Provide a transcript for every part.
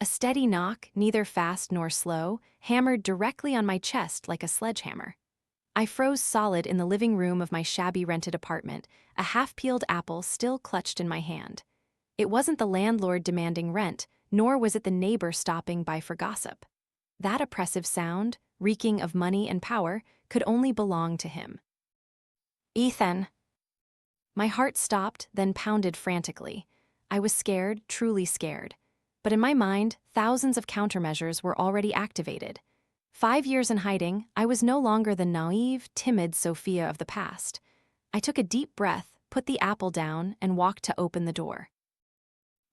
A steady knock, neither fast nor slow, hammered directly on my chest like a sledgehammer. I froze solid in the living room of my shabby rented apartment, a half-peeled apple still clutched in my hand. It wasn't the landlord demanding rent, nor was it the neighbor stopping by for gossip. That oppressive sound, reeking of money and power, could only belong to him. Ethan! My heart stopped, then pounded frantically. I was scared, truly scared. But in my mind, thousands of countermeasures were already activated. 5 years in hiding, I was no longer the naive, timid Sophia of the past. I took a deep breath, put the apple down, and walked to open the door.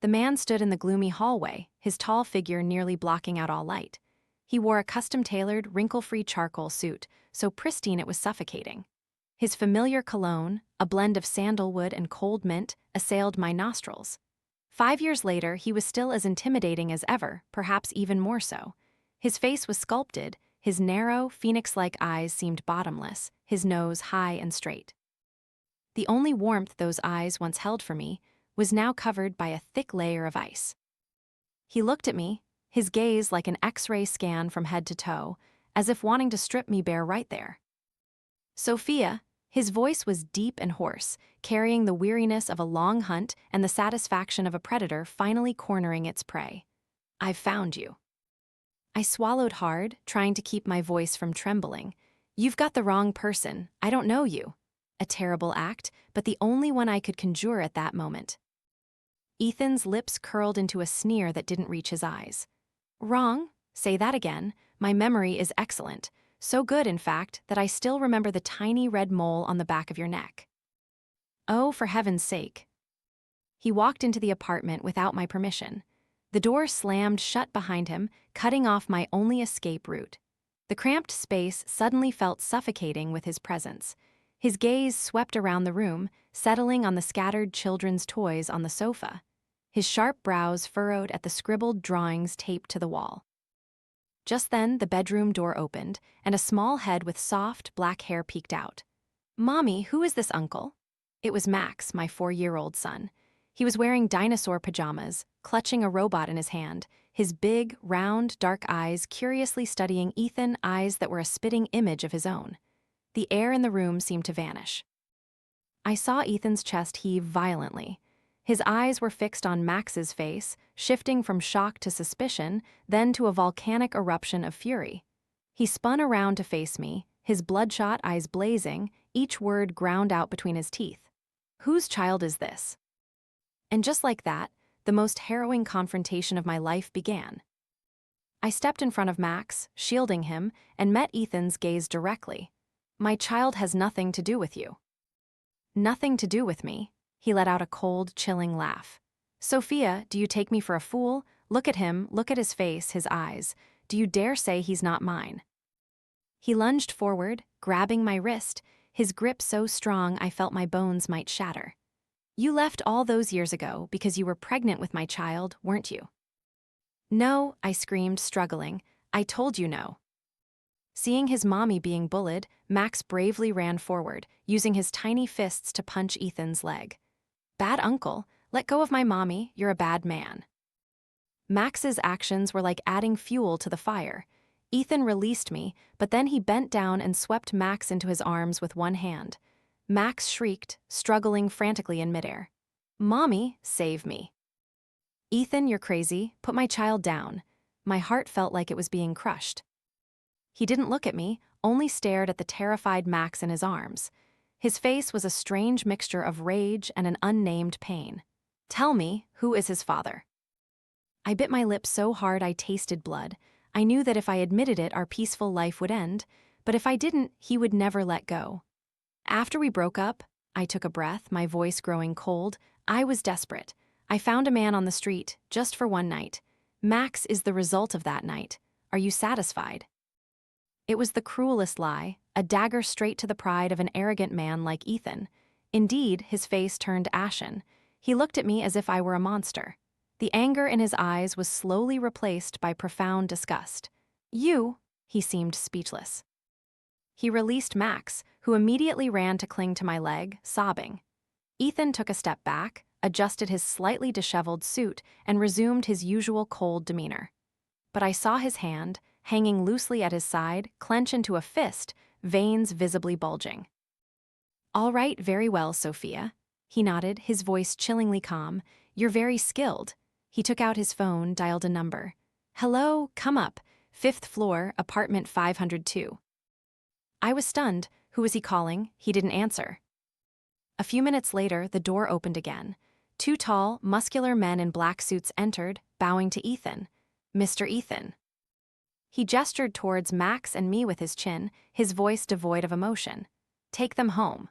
The man stood in the gloomy hallway, his tall figure nearly blocking out all light. He wore a custom-tailored, wrinkle-free charcoal suit, so pristine it was suffocating. His familiar cologne, a blend of sandalwood and cold mint, assailed my nostrils. 5 years later, he was still as intimidating as ever, perhaps even more so. His face was sculpted, his narrow, phoenix-like eyes seemed bottomless, his nose high and straight. The only warmth those eyes once held for me was now covered by a thick layer of ice. He looked at me, his gaze like an X-ray scan from head to toe, as if wanting to strip me bare right there. Sophia, his voice was deep and hoarse, carrying the weariness of a long hunt and the satisfaction of a predator finally cornering its prey. I've found you. I swallowed hard, trying to keep my voice from trembling. You've got the wrong person. I don't know you. A terrible act, but the only one I could conjure at that moment. Ethan's lips curled into a sneer that didn't reach his eyes. Wrong? Say that again. My memory is excellent. So good, in fact, that I still remember the tiny red mole on the back of your neck. Oh, for heaven's sake. He walked into the apartment without my permission. The door slammed shut behind him, cutting off my only escape route. The cramped space suddenly felt suffocating with his presence. His gaze swept around the room, settling on the scattered children's toys on the sofa. His sharp brows furrowed at the scribbled drawings taped to the wall. Just then, the bedroom door opened, and a small head with soft, black hair peeked out. Mommy, who is this uncle? It was Max, my 4-year-old son. He was wearing dinosaur pajamas, clutching a robot in his hand, his big, round, dark eyes curiously studying Ethan, eyes that were a spitting image of his own. The air in the room seemed to vanish. I saw Ethan's chest heave violently. His eyes were fixed on Max's face, shifting from shock to suspicion, then to a volcanic eruption of fury. He spun around to face me, his bloodshot eyes blazing, each word ground out between his teeth. Whose child is this? And just like that, the most harrowing confrontation of my life began. I stepped in front of Max, shielding him, and met Ethan's gaze directly. My child has nothing to do with you. Nothing to do with me. He let out a cold, chilling laugh. Sophia, do you take me for a fool? Look at him, look at his face, his eyes. Do you dare say he's not mine? He lunged forward, grabbing my wrist, his grip so strong I felt my bones might shatter. You left all those years ago because you were pregnant with my child, weren't you? No, I screamed, struggling. I told you no. Seeing his mommy being bullied, Max bravely ran forward, using his tiny fists to punch Ethan's leg. Bad uncle, let go of my mommy, you're a bad man. Max's actions were like adding fuel to the fire. Ethan released me, but then he bent down and swept Max into his arms with one hand. Max shrieked, struggling frantically in midair. Mommy, save me. Ethan, you're crazy. Put my child down. My heart felt like it was being crushed. He didn't look at me, only stared at the terrified Max in his arms. His face was a strange mixture of rage and an unnamed pain. Tell me, who is his father? I bit my lip so hard I tasted blood. I knew that if I admitted it, our peaceful life would end, but if I didn't, he would never let go. After we broke up, I took a breath, my voice growing cold. I was desperate. I found a man on the street, just for one night. Max is the result of that night. Are you satisfied? It was the cruelest lie, a dagger straight to the pride of an arrogant man like Ethan. Indeed, his face turned ashen. He looked at me as if I were a monster. The anger in his eyes was slowly replaced by profound disgust. You, he seemed speechless. He released Max, who immediately ran to cling to my leg, sobbing. Ethan took a step back, adjusted his slightly disheveled suit, and resumed his usual cold demeanor. But I saw his hand, hanging loosely at his side, clench into a fist, veins visibly bulging. "All right, very well, Sophia." He nodded, his voice chillingly calm. "You're very skilled." He took out his phone, dialed a number. "Hello, come up. 5th floor, apartment 502. I was stunned. Who was he calling? He didn't answer. A few minutes later, the door opened again. 2 tall, muscular men in black suits entered, bowing to Ethan. "Mr. Ethan." He gestured towards Max and me with his chin, his voice devoid of emotion. "Take them home."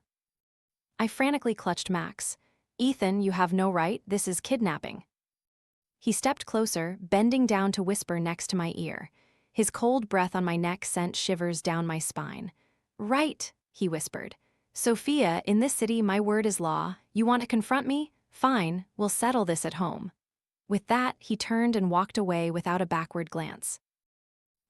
I frantically clutched Max. "Ethan, you have no right, this is kidnapping." He stepped closer, bending down to whisper next to my ear. His cold breath on my neck sent shivers down my spine. "Right," he whispered. "Sophia, in this city my word is law. You want to confront me? Fine, we'll settle this at home." With that, he turned and walked away without a backward glance.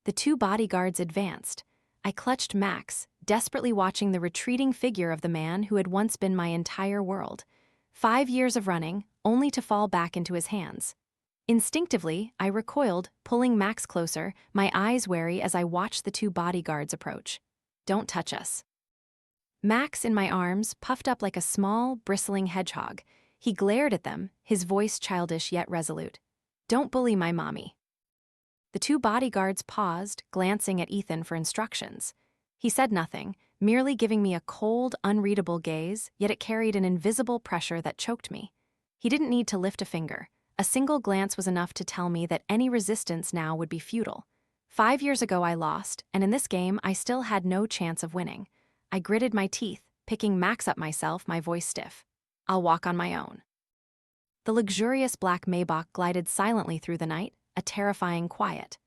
The 2 bodyguards advanced. I clutched Max, desperately watching the retreating figure of the man who had once been my entire world. 5 years of running, only to fall back into his hands. Instinctively, I recoiled, pulling Max closer, my eyes wary as I watched the 2 bodyguards approach. "Don't touch us." Max, in my arms, puffed up like a small, bristling hedgehog. He glared at them, his voice childish yet resolute. "Don't bully my mommy." The 2 bodyguards paused, glancing at Ethan for instructions. He said nothing, merely giving me a cold, unreadable gaze, yet it carried an invisible pressure that choked me. He didn't need to lift a finger. A single glance was enough to tell me that any resistance now would be futile. 5 years ago I lost, and in this game I still had no chance of winning. I gritted my teeth, picking Max up myself, my voice stiff. "I'll walk on my own." The luxurious black Maybach glided silently through the night, a terrifying quiet.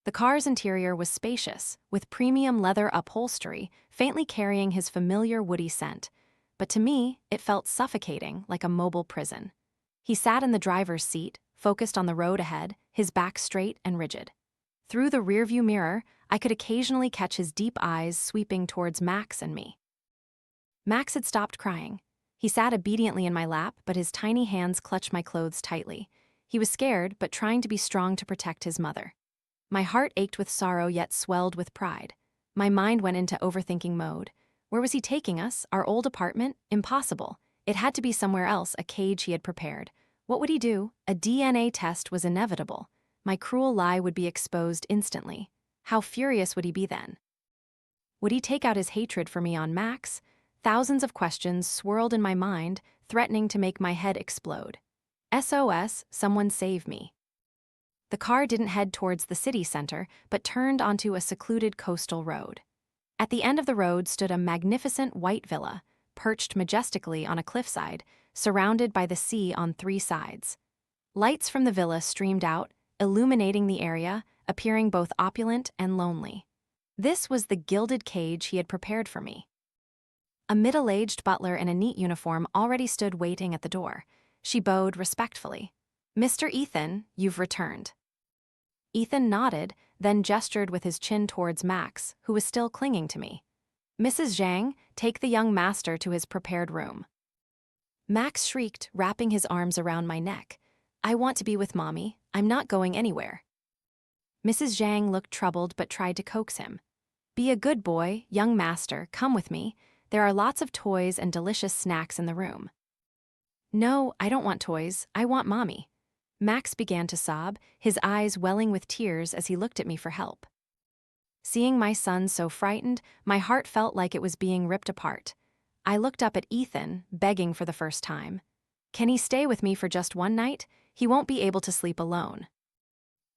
The car's interior was spacious, with premium leather upholstery, faintly carrying his familiar woody scent. But to me, it felt suffocating, like a mobile prison. He sat in the driver's seat, focused on the road ahead, his back straight and rigid. Through the rearview mirror, I could occasionally catch his deep eyes sweeping towards Max and me. Max had stopped crying. He sat obediently in my lap, but his tiny hands clutched my clothes tightly. He was scared, but trying to be strong to protect his mother. My heart ached with sorrow, yet swelled with pride. My mind went into overthinking mode. Where was he taking us? Our old apartment? Impossible. It had to be somewhere else, a cage he had prepared. What would he do? A DNA test was inevitable. My cruel lie would be exposed instantly. How furious would he be then? Would he take out his hatred for me on Max? Thousands of questions swirled in my mind, threatening to make my head explode. SOS, someone save me. The car didn't head towards the city center, but turned onto a secluded coastal road. At the end of the road stood a magnificent white villa, perched majestically on a cliffside, surrounded by the sea on 3 sides. Lights from the villa streamed out, illuminating the area, appearing both opulent and lonely. This was the gilded cage he had prepared for me. A middle-aged butler in a neat uniform already stood waiting at the door. She bowed respectfully. "Mr. Ethan, you've returned." Ethan nodded, then gestured with his chin towards Max, who was still clinging to me. "Mrs. Zhang, take the young master to his prepared room." Max shrieked, wrapping his arms around my neck. "I want to be with Mommy. I'm not going anywhere." Mrs. Zhang looked troubled but tried to coax him. "Be a good boy, young master, come with me. There are lots of toys and delicious snacks in the room." "No, I don't want toys. I want Mommy." Max began to sob, his eyes welling with tears as he looked at me for help. Seeing my son so frightened, my heart felt like it was being ripped apart. I looked up at Ethan, begging for the first time. "Can he stay with me for just one night? He won't be able to sleep alone."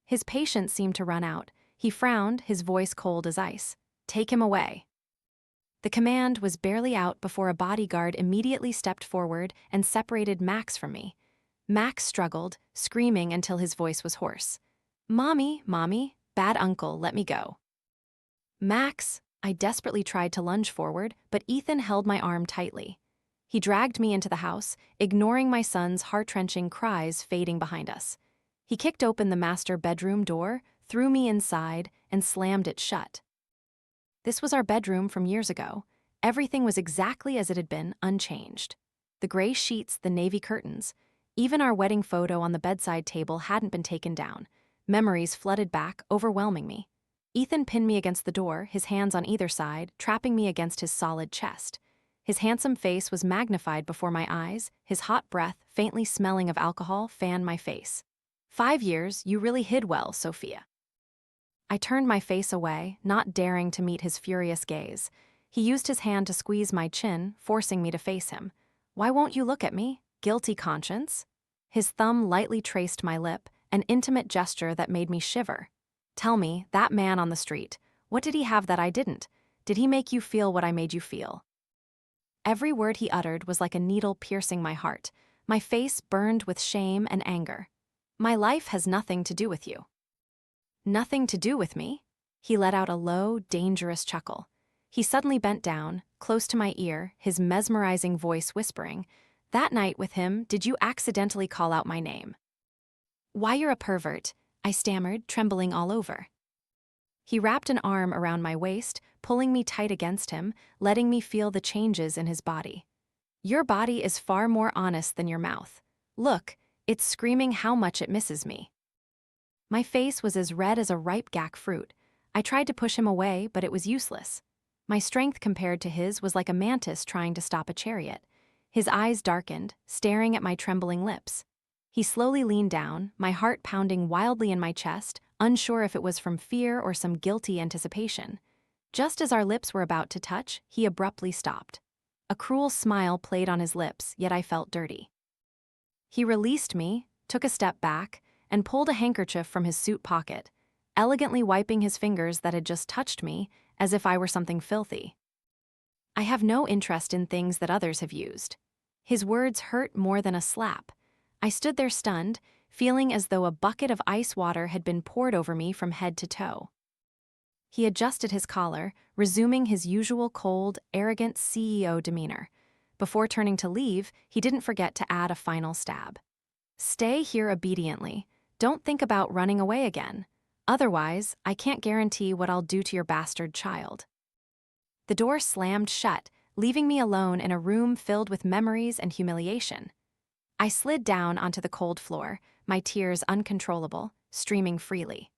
His patience seemed to run out. He frowned, his voice cold as ice. "Take him away." The command was barely out before a bodyguard immediately stepped forward and separated Max from me. Max struggled, screaming until his voice was hoarse. "Mommy, Mommy, bad uncle, let me go." "Max," I desperately tried to lunge forward, but Ethan held my arm tightly. He dragged me into the house, ignoring my son's heart-wrenching cries fading behind us. He kicked open the master bedroom door, threw me inside, and slammed it shut. This was our bedroom from years ago. Everything was exactly as it had been, unchanged. the gray sheets, the navy curtains. Even our wedding photo on the bedside table hadn't been taken down. Memories flooded back, overwhelming me. Ethan pinned me against the door, his hands on either side, trapping me against his solid chest. His handsome face was magnified before my eyes, his hot breath, faintly smelling of alcohol, fanned my face. 5 years, you really hid well, Sophia. I turned my face away, not daring to meet his furious gaze. He used his hand to squeeze my chin, forcing me to face him. Why won't you look at me? Guilty conscience? His thumb lightly traced my lip, an intimate gesture that made me shiver. Tell me, that man on the street, what did he have that I didn't? Did he make you feel what I made you feel? Every word he uttered was like a needle piercing my heart. My face burned with shame and anger. My life has nothing to do with you. Nothing to do with me? He let out a low, dangerous chuckle. He suddenly bent down, close to my ear, his mesmerizing voice whispering, "That night with him, did you accidentally call out my name?" "Why, you're a pervert," I stammered, trembling all over. He wrapped an arm around my waist, pulling me tight against him, letting me feel the changes in his body. "Your body is far more honest than your mouth. Look, it's screaming how much it misses me." My face was as red as a ripe gack fruit. I tried to push him away, but it was useless. My strength compared to his was like a mantis trying to stop a chariot. His eyes darkened, staring at my trembling lips. He slowly leaned down, my heart pounding wildly in my chest, unsure if it was from fear or some guilty anticipation. Just as our lips were about to touch, he abruptly stopped. A cruel smile played on his lips, yet I felt dirty. He released me, took a step back, and pulled a handkerchief from his suit pocket, elegantly wiping his fingers that had just touched me, as if I were something filthy. "I have no interest in things that others have used." His words hurt more than a slap. I stood there stunned, feeling as though a bucket of ice water had been poured over me from head to toe. He adjusted his collar, resuming his usual cold, arrogant CEO demeanor. Before turning to leave, he didn't forget to add a final stab. "Stay here obediently. Don't think about running away again. Otherwise, I can't guarantee what I'll do to your bastard child." The door slammed shut, leaving me alone in a room filled with memories and humiliation. I slid down onto the cold floor, my tears uncontrollable, streaming freely.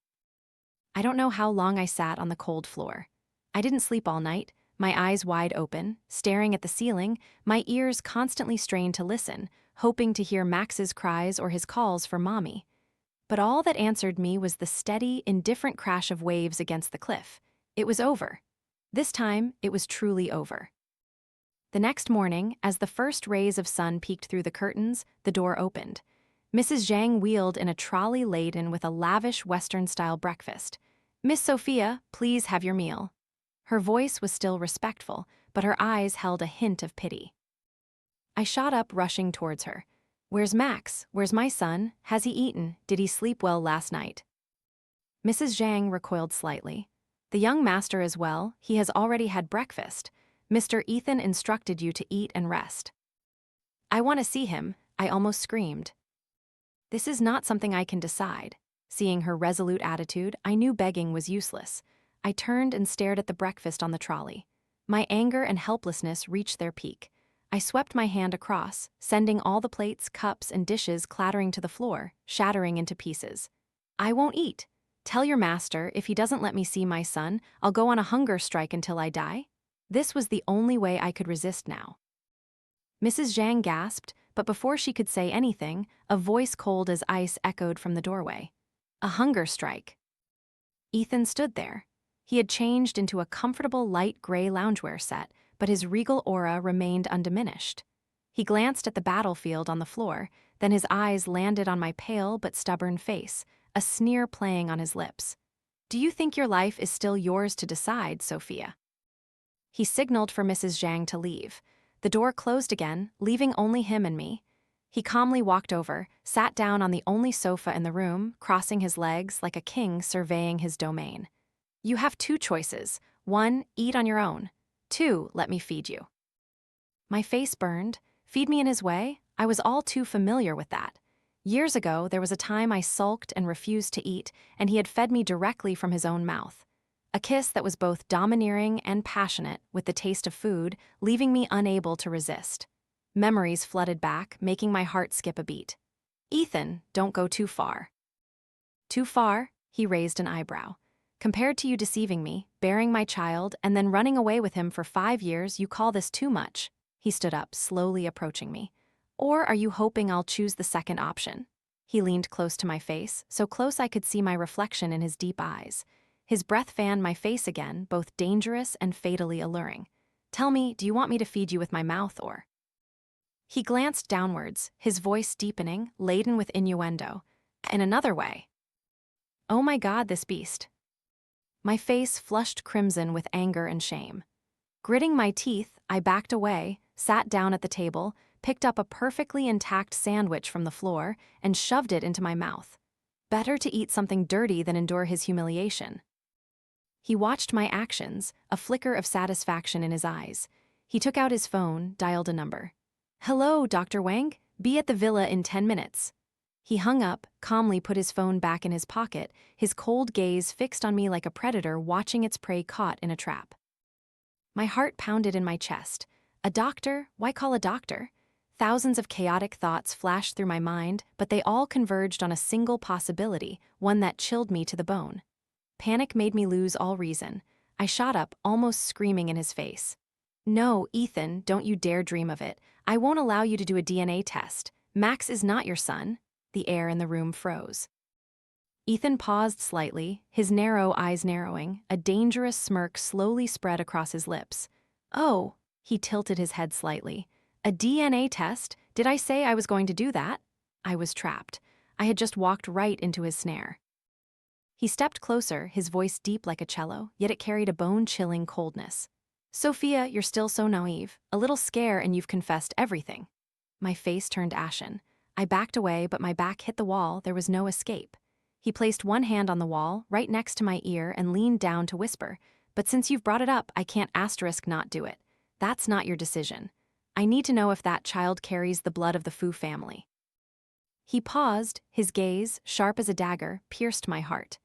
I don't know how long I sat on the cold floor. I didn't sleep all night, my eyes wide open, staring at the ceiling, my ears constantly strained to listen, hoping to hear Max's cries or his calls for mommy. But all that answered me was the steady, indifferent crash of waves against the cliff. It was over. This time, it was truly over. The next morning, as the first rays of sun peeked through the curtains, the door opened. Mrs. Zhang wheeled in a trolley laden with a lavish Western-style breakfast. "Miss Sophia, please have your meal." Her voice was still respectful, but her eyes held a hint of pity. I shot up, rushing towards her. "Where's Max? Where's my son? Has he eaten? Did he sleep well last night?" Mrs. Zhang recoiled slightly. "The young master is well. He has already had breakfast. Mr. Ethan instructed you to eat and rest." "I want to see him," I almost screamed. This is not something I can decide. Seeing her resolute attitude, I knew begging was useless. I turned and stared at the breakfast on the trolley. My anger and helplessness reached their peak. I swept my hand across, sending all the plates, cups, and dishes clattering to the floor, shattering into pieces. "I won't eat. Tell your master, if he doesn't let me see my son, I'll go on a hunger strike until I die." This was the only way I could resist now. Mrs. Zhang gasped, but before she could say anything, a voice cold as ice echoed from the doorway. "A hunger strike." Ethan stood there. He had changed into a comfortable light gray loungewear set, but his regal aura remained undiminished. He glanced at the battlefield on the floor, then his eyes landed on my pale but stubborn face, a sneer playing on his lips. "Do you think your life is still yours to decide, Sophia?" He signaled for Mrs. Zhang to leave. The door closed again, leaving only him and me. He calmly walked over, sat down on the only sofa in the room, crossing his legs like a king surveying his domain. "You have 2 choices. 1, eat on your own. 2, let me feed you." My face burned. Feed me in his way? I was all too familiar with that. Years ago, there was a time I sulked and refused to eat, and he had fed me directly from his own mouth. A kiss that was both domineering and passionate, with the taste of food, leaving me unable to resist. Memories flooded back, making my heart skip a beat. Ethan, don't go too far. Too far? He raised an eyebrow. Compared to you deceiving me, bearing my child, and then running away with him for 5 years, you call this too much? He stood up, slowly approaching me. Or are you hoping I'll choose the second option? He leaned close to my face, so close I could see my reflection in his deep eyes. His breath fanned my face again, both dangerous and fatally alluring. Tell me, do you want me to feed you with my mouth or? He glanced downwards, his voice deepening, laden with innuendo. In another way. Oh my God, this beast. My face flushed crimson with anger and shame. Gritting my teeth, I backed away, sat down at the table, picked up a perfectly intact sandwich from the floor, and shoved it into my mouth. Better to eat something dirty than endure his humiliation. He watched my actions, a flicker of satisfaction in his eyes. He took out his phone, dialed a number. Hello, Dr. Wang. Be at the villa in 10 minutes. He hung up, calmly put his phone back in his pocket, his cold gaze fixed on me like a predator watching its prey caught in a trap. My heart pounded in my chest. A doctor? Why call a doctor? Thousands of chaotic thoughts flashed through my mind, but they all converged on a single possibility, one that chilled me to the bone. Panic made me lose all reason. I shot up, almost screaming in his face. No, Ethan, don't you dare dream of it. I won't allow you to do a DNA test. Max is not your son. The air in the room froze. Ethan paused slightly, his narrow eyes narrowing, a dangerous smirk slowly spread across his lips. Oh, he tilted his head slightly. A DNA test? Did I say I was going to do that? I was trapped. I had just walked right into his snare. He stepped closer, his voice deep like a cello, yet it carried a bone-chilling coldness. Sophia, you're still so naive. A little scare and you've confessed everything. My face turned ashen. I backed away, but my back hit the wall. There was no escape. He placed one hand on the wall, right next to my ear, and leaned down to whisper, but since you've brought it up, I can't not do it. That's not your decision. I need to know if that child carries the blood of the Fu family. He paused, his gaze, sharp as a dagger, pierced my heart.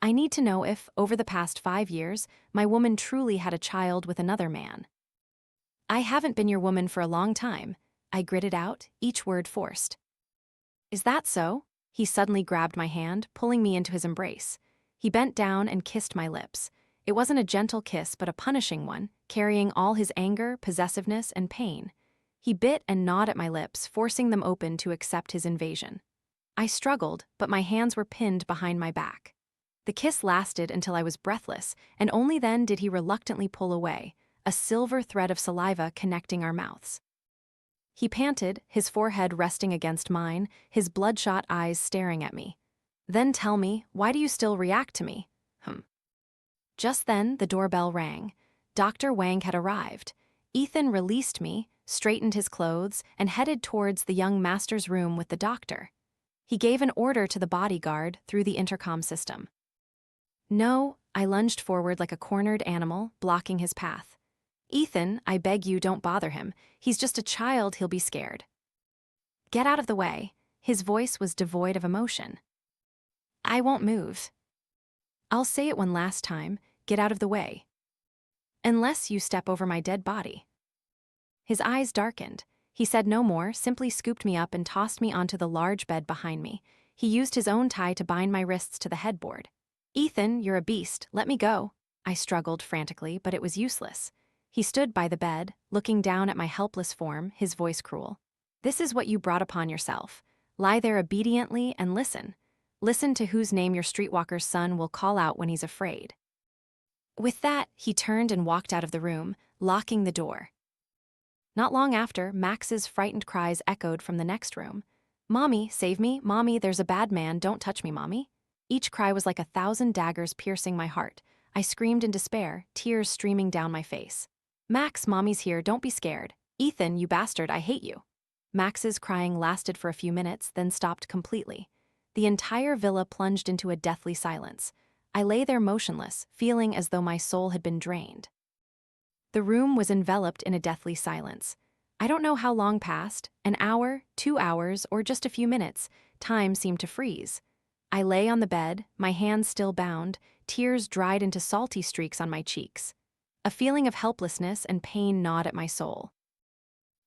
I need to know if, over the past 5 years, my woman truly had a child with another man. I haven't been your woman for a long time, I gritted out, each word forced. Is that so? He suddenly grabbed my hand, pulling me into his embrace. He bent down and kissed my lips. It wasn't a gentle kiss, but a punishing one, carrying all his anger, possessiveness, and pain. He bit and gnawed at my lips, forcing them open to accept his invasion. I struggled, but my hands were pinned behind my back. The kiss lasted until I was breathless, and only then did he reluctantly pull away, a silver thread of saliva connecting our mouths. He panted, his forehead resting against mine, his bloodshot eyes staring at me. Then tell me, why do you still react to me? Just then, the doorbell rang. Dr. Wang had arrived. Ethan released me, straightened his clothes, and headed towards the young master's room with the doctor. He gave an order to the bodyguard through the intercom system. No, I lunged forward like a cornered animal, blocking his path. Ethan, I beg you, don't bother him. He's just a child, he'll be scared. Get out of the way. His voice was devoid of emotion. I won't move. I'll say it one last time, get out of the way. Unless you step over my dead body. His eyes darkened. He said no more, simply scooped me up and tossed me onto the large bed behind me. He used his own tie to bind my wrists to the headboard. Ethan, you're a beast, let me go. I struggled frantically, but it was useless. He stood by the bed, looking down at my helpless form, his voice cruel. This is what you brought upon yourself. Lie there obediently and listen. Listen to whose name your streetwalker's son will call out when he's afraid. With that, he turned and walked out of the room, locking the door. Not long after, Max's frightened cries echoed from the next room. Mommy, save me, Mommy, there's a bad man, don't touch me, Mommy. Each cry was like 1,000 daggers piercing my heart. I screamed in despair, tears streaming down my face. Max, Mommy's here, don't be scared. Ethan, you bastard, I hate you. Max's crying lasted for a few minutes, then stopped completely. The entire villa plunged into a deathly silence. I lay there motionless, feeling as though my soul had been drained. The room was enveloped in a deathly silence. I don't know how long passed, an hour, 2 hours, or just a few minutes. Time seemed to freeze. I lay on the bed, my hands still bound, tears dried into salty streaks on my cheeks. A feeling of helplessness and pain gnawed at my soul.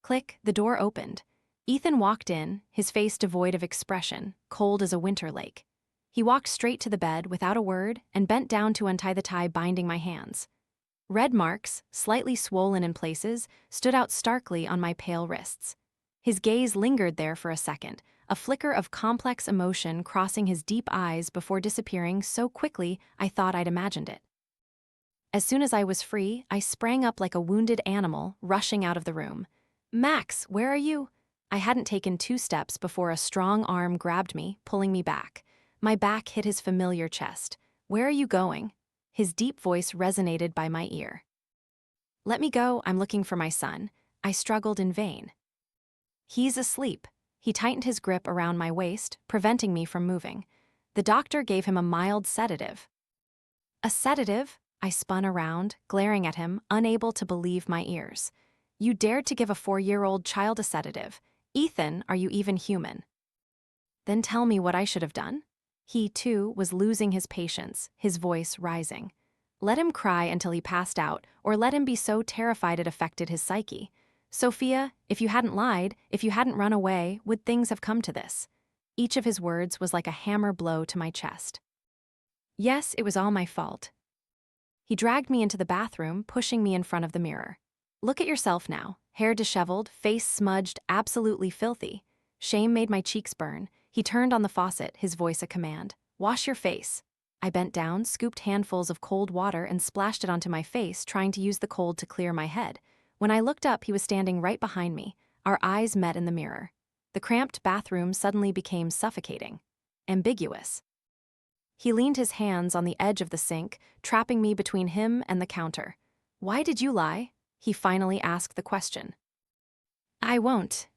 Click, the door opened. Ethan walked in, his face devoid of expression, cold as a winter lake. He walked straight to the bed without a word and bent down to untie the tie binding my hands. Red marks, slightly swollen in places, stood out starkly on my pale wrists. His gaze lingered there for a second, a flicker of complex emotion crossing his deep eyes before disappearing so quickly I thought I'd imagined it. As soon as I was free, I sprang up like a wounded animal, rushing out of the room. "Max, where are you?" I hadn't taken 2 steps before a strong arm grabbed me, pulling me back. My back hit his familiar chest. "Where are you going?" His deep voice resonated by my ear. "Let me go, I'm looking for my son." I struggled in vain. "He's asleep." He tightened his grip around my waist, preventing me from moving. "The doctor gave him a mild sedative." "A sedative?" I spun around, glaring at him, unable to believe my ears. "You dared to give a 4-year-old child a sedative. Ethan, are you even human?" "Then tell me what I should have done." He, too, was losing his patience, his voice rising. "Let him cry until he passed out, or let him be so terrified it affected his psyche. Sophia, if you hadn't lied, if you hadn't run away, would things have come to this?" Each of his words was like a hammer blow to my chest. Yes, it was all my fault. He dragged me into the bathroom, pushing me in front of the mirror. "Look at yourself now, hair disheveled, face smudged, absolutely filthy." Shame made my cheeks burn. He turned on the faucet, his voice a command. "Wash your face." I bent down, scooped handfuls of cold water and splashed it onto my face, trying to use the cold to clear my head. When I looked up, he was standing right behind me. Our eyes met in the mirror. The cramped bathroom suddenly became suffocating. Ambiguous. He leaned his hands on the edge of the sink, trapping me between him and the counter. "Why did you lie?" He finally asked the question. "I won't."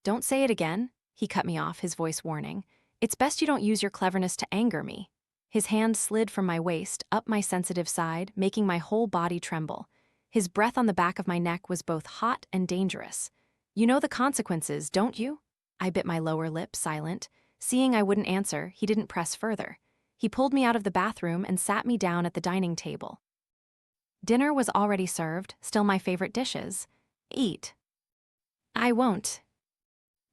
"Don't say it again," he cut me off, his voice warning. "It's best you don't use your cleverness to anger me." His hand slid from my waist, up my sensitive side, making my whole body tremble. His breath on the back of my neck was both hot and dangerous. "You know the consequences, don't you?" I bit my lower lip, silent. Seeing I wouldn't answer, he didn't press further. He pulled me out of the bathroom and sat me down at the dining table. Dinner was already served, still my favorite dishes. "Eat." "I won't."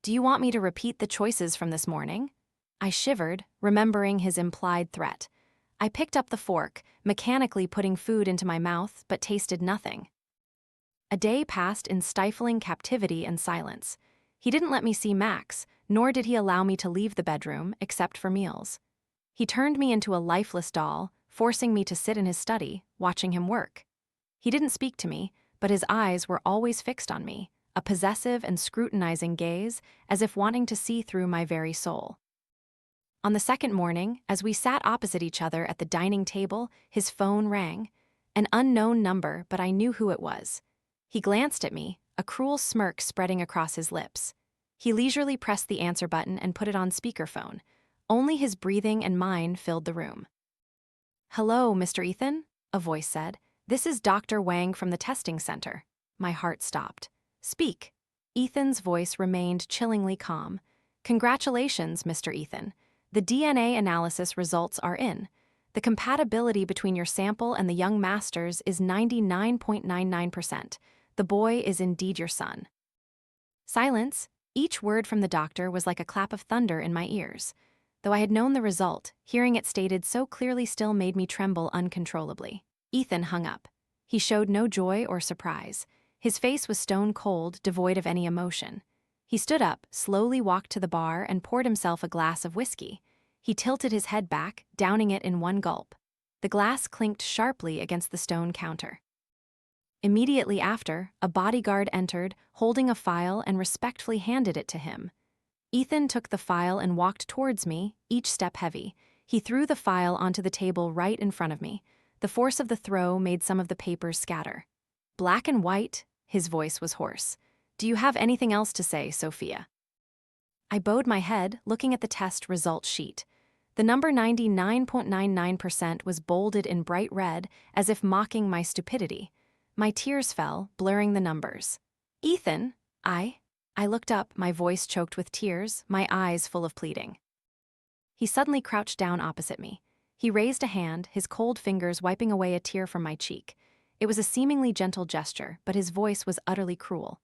"Do you want me to repeat the choices from this morning?" I shivered, remembering his implied threat. I picked up the fork, mechanically putting food into my mouth, but tasted nothing. A day passed in stifling captivity and silence. He didn't let me see Max, nor did he allow me to leave the bedroom, except for meals. He turned me into a lifeless doll, forcing me to sit in his study, watching him work. He didn't speak to me, but his eyes were always fixed on me, a possessive and scrutinizing gaze, as if wanting to see through my very soul. On the second morning, as we sat opposite each other at the dining table, his phone rang. An unknown number, but I knew who it was. He glanced at me, a cruel smirk spreading across his lips. He leisurely pressed the answer button and put it on speakerphone. Only his breathing and mine filled the room. "Hello, Mr. Ethan?" a voice said. "This is Dr. Wang from the testing center." My heart stopped. "Speak." Ethan's voice remained chillingly calm. "Congratulations, Mr. Ethan. The DNA analysis results are in. The compatibility between your sample and the young master's is 99.99%. The boy is indeed your son." Silence. Each word from the doctor was like a clap of thunder in my ears. Though I had known the result, hearing it stated so clearly still made me tremble uncontrollably. Ethan hung up. He showed no joy or surprise. His face was stone cold, devoid of any emotion. He stood up, slowly walked to the bar, and poured himself a glass of whiskey. He tilted his head back, downing it in one gulp. The glass clinked sharply against the stone counter. Immediately after, a bodyguard entered, holding a file, and respectfully handed it to him. Ethan took the file and walked towards me, each step heavy. He threw the file onto the table right in front of me. The force of the throw made some of the papers scatter. "Black and white," his voice was hoarse. "Do you have anything else to say, Sophia?" I bowed my head, looking at the test result sheet. The number 99.99% was bolded in bright red, as if mocking my stupidity. My tears fell, blurring the numbers. "Ethan, I looked up, my voice choked with tears, my eyes full of pleading. He suddenly crouched down opposite me. He raised a hand, his cold fingers wiping away a tear from my cheek. It was a seemingly gentle gesture, but his voice was utterly cruel.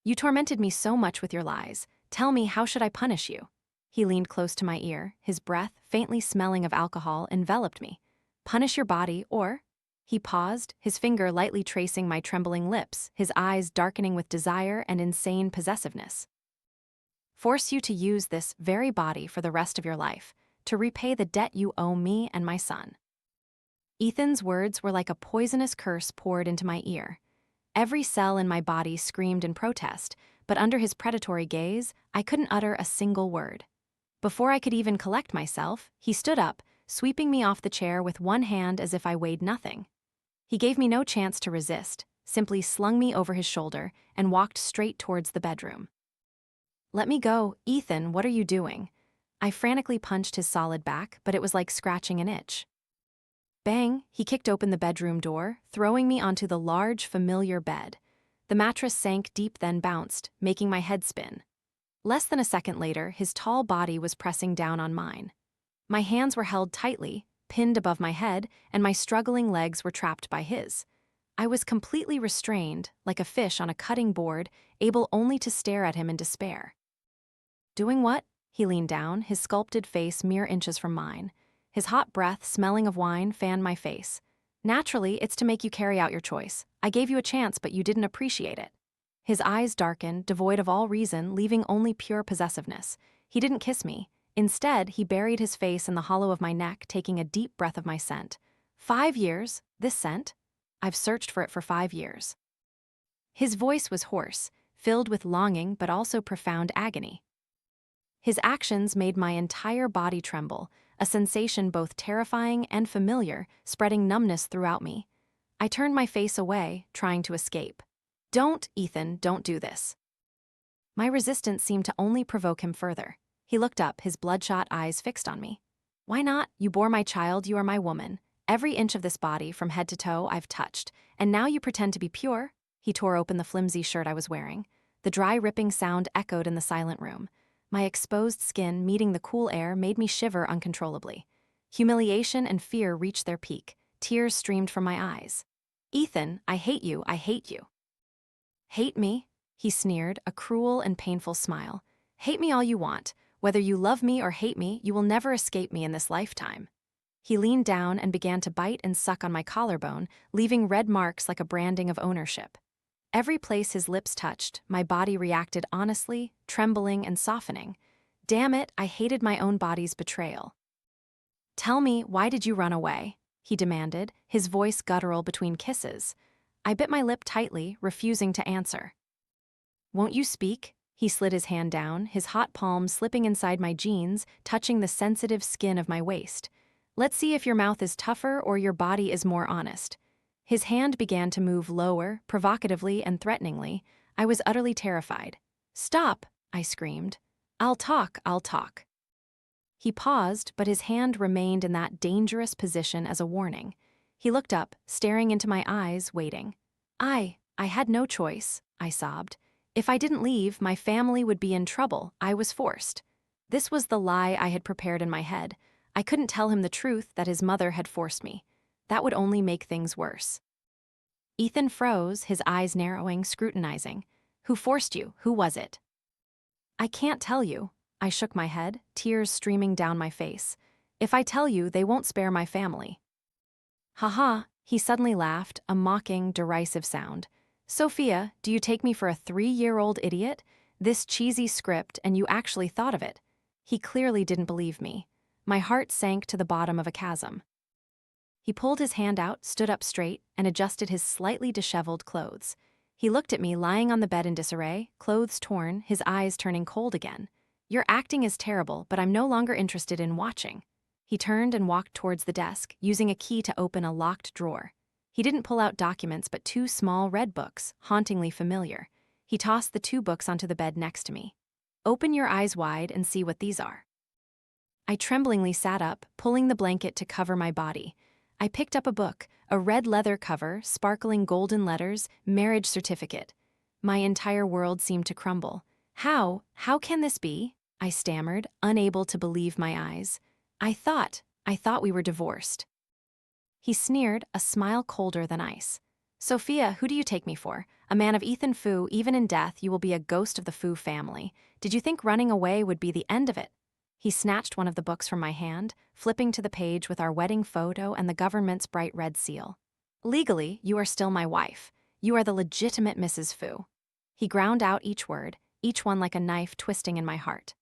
You tormented me so much with your lies. Tell me, how should I punish you? He leaned close to my ear, his breath, faintly smelling of alcohol, enveloped me. Punish your body, or... He paused, his finger lightly tracing my trembling lips, his eyes darkening with desire and insane possessiveness. Force you to use this very body for the rest of your life, to repay the debt you owe me and my son. Ethan's words were like a poisonous curse poured into my ear. Every cell in my body screamed in protest, but under his predatory gaze, I couldn't utter a single word. Before I could even collect myself, he stood up, sweeping me off the chair with one hand as if I weighed nothing. He gave me no chance to resist, simply slung me over his shoulder and walked straight towards the bedroom. Let me go, Ethan, what are you doing? I frantically punched his solid back, but it was like scratching an itch. Bang, he kicked open the bedroom door, throwing me onto the large, familiar bed. The mattress sank deep then bounced, making my head spin. Less than a second later, his tall body was pressing down on mine. My hands were held tightly, pinned above my head, and my struggling legs were trapped by his. I was completely restrained, like a fish on a cutting board, able only to stare at him in despair. Doing what? He leaned down, his sculpted face mere inches from mine. His hot breath, smelling of wine, fanned my face. Naturally, it's to make you carry out your choice. I gave you a chance, but you didn't appreciate it. His eyes darkened, devoid of all reason, leaving only pure possessiveness. He didn't kiss me. Instead, he buried his face in the hollow of my neck, taking a deep breath of my scent. 5 years? This scent? I've searched for it for 5 years. His voice was hoarse, filled with longing but also profound agony. His actions made my entire body tremble, a sensation both terrifying and familiar, spreading numbness throughout me. I turned my face away, trying to escape. Don't, Ethan, don't do this. My resistance seemed to only provoke him further. He looked up, his bloodshot eyes fixed on me. Why not? You bore my child, you are my woman. Every inch of this body, from head to toe, I've touched. And now you pretend to be pure? He tore open the flimsy shirt I was wearing. The dry ripping sound echoed in the silent room. My exposed skin meeting the cool air made me shiver uncontrollably. Humiliation and fear reached their peak. Tears streamed from my eyes. Ethan, I hate you, I hate you. Hate me? He sneered, a cruel and painful smile. Hate me all you want. Whether you love me or hate me, you will never escape me in this lifetime. He leaned down and began to bite and suck on my collarbone, leaving red marks like a branding of ownership. Every place his lips touched, my body reacted honestly, trembling and softening. Damn it, I hated my own body's betrayal. Tell me, why did you run away? He demanded, his voice guttural between kisses. I bit my lip tightly, refusing to answer. Won't you speak? He slid his hand down, his hot palm slipping inside my jeans, touching the sensitive skin of my waist. Let's see if your mouth is tougher or your body is more honest. His hand began to move lower, provocatively and threateningly. I was utterly terrified. Stop, I screamed. I'll talk, I'll talk. He paused, but his hand remained in that dangerous position as a warning. He looked up, staring into my eyes, waiting. I had no choice, I sobbed. If I didn't leave, my family would be in trouble. I was forced. This was the lie I had prepared in my head. I couldn't tell him the truth that his mother had forced me. That would only make things worse. Ethan froze, his eyes narrowing, scrutinizing. Who forced you? Who was it? I can't tell you. I shook my head, tears streaming down my face. If I tell you, they won't spare my family. Ha, he suddenly laughed, a mocking, derisive sound. Sophia, do you take me for a 3-year-old idiot? This cheesy script, and you actually thought of it. He clearly didn't believe me. My heart sank to the bottom of a chasm. He pulled his hand out, stood up straight, and adjusted his slightly disheveled clothes. He looked at me lying on the bed in disarray, clothes torn, his eyes turning cold again. Your acting is terrible, but I'm no longer interested in watching. He turned and walked towards the desk, using a key to open a locked drawer. He didn't pull out documents but 2 small red books, hauntingly familiar. He tossed the 2 books onto the bed next to me. Open your eyes wide and see what these are. I tremblingly sat up, pulling the blanket to cover my body. I picked up a book, a red leather cover, sparkling golden letters, marriage certificate. My entire world seemed to crumble. How can this be? I stammered, unable to believe my eyes. I thought we were divorced. He sneered, a smile colder than ice. Sophia, who do you take me for? A man of Ethan Fu, even in death, you will be a ghost of the Fu family. Did you think running away would be the end of it? He snatched one of the books from my hand, flipping to the page with our wedding photo and the government's bright red seal. Legally, you are still my wife. You are the legitimate Mrs. Fu. He ground out each word, each one like a knife twisting in my heart.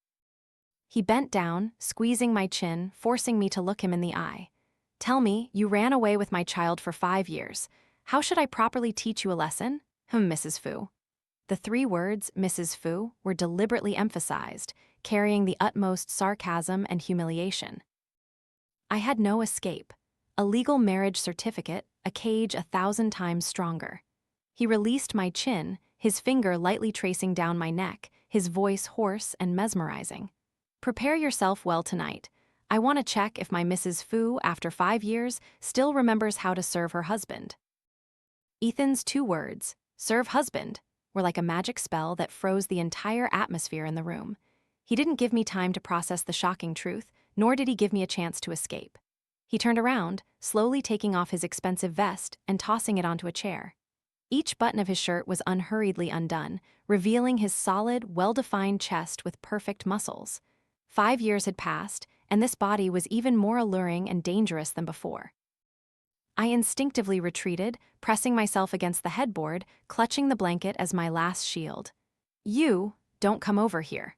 He bent down, squeezing my chin, forcing me to look him in the eye. Tell me, you ran away with my child for 5 years. How should I properly teach you a lesson? Mrs. Fu. The 3 words, Mrs. Fu, were deliberately emphasized, carrying the utmost sarcasm and humiliation. I had no escape. A legal marriage certificate, a cage 1,000 times stronger. He released my chin, his finger lightly tracing down my neck, his voice hoarse and mesmerizing. Prepare yourself well tonight. I want to check if my Mrs. Fu, after 5 years, still remembers how to serve her husband. Ethan's 2 words, serve husband, were like a magic spell that froze the entire atmosphere in the room. He didn't give me time to process the shocking truth, nor did he give me a chance to escape. He turned around, slowly taking off his expensive vest and tossing it onto a chair. Each button of his shirt was unhurriedly undone, revealing his solid, well-defined chest with perfect muscles. 5 years had passed, and this body was even more alluring and dangerous than before. I instinctively retreated, pressing myself against the headboard, clutching the blanket as my last shield. You, don't come over here.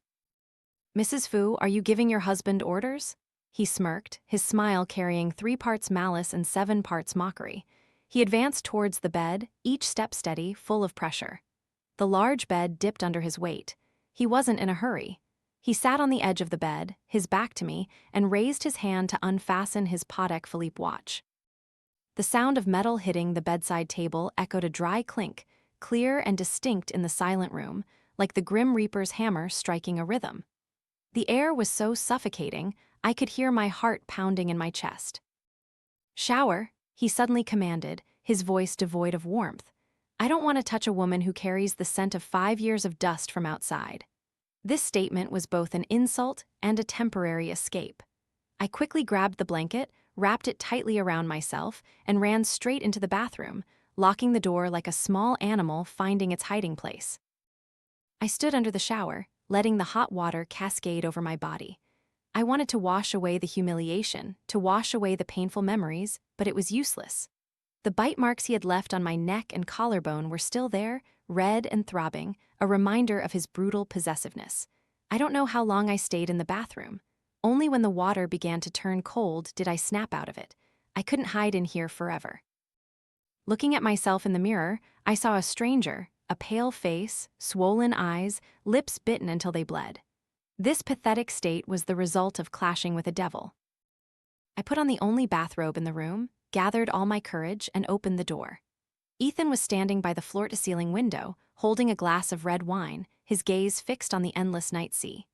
Mrs. Fu, are you giving your husband orders? He smirked, his smile carrying 3 parts malice and 7 parts mockery. He advanced towards the bed, each step steady, full of pressure. The large bed dipped under his weight. He wasn't in a hurry. He sat on the edge of the bed, his back to me, and raised his hand to unfasten his Patek Philippe watch. The sound of metal hitting the bedside table echoed a dry clink, clear and distinct in the silent room, like the Grim Reaper's hammer striking a rhythm. The air was so suffocating, I could hear my heart pounding in my chest. Shower, he suddenly commanded, his voice devoid of warmth. I don't want to touch a woman who carries the scent of 5 years of dust from outside. This statement was both an insult and a temporary escape. I quickly grabbed the blanket, wrapped it tightly around myself, and ran straight into the bathroom, locking the door like a small animal finding its hiding place. I stood under the shower, letting the hot water cascade over my body. I wanted to wash away the humiliation, to wash away the painful memories, but it was useless. The bite marks he had left on my neck and collarbone were still there, red and throbbing, a reminder of his brutal possessiveness. I don't know how long I stayed in the bathroom. Only when the water began to turn cold did I snap out of it. I couldn't hide in here forever. Looking at myself in the mirror, I saw a stranger, a pale face, swollen eyes, lips bitten until they bled. This pathetic state was the result of clashing with a devil. I put on the only bathrobe in the room, gathered all my courage, and opened the door. Ethan was standing by the floor-to-ceiling window, holding a glass of red wine, his gaze fixed on the endless night sea.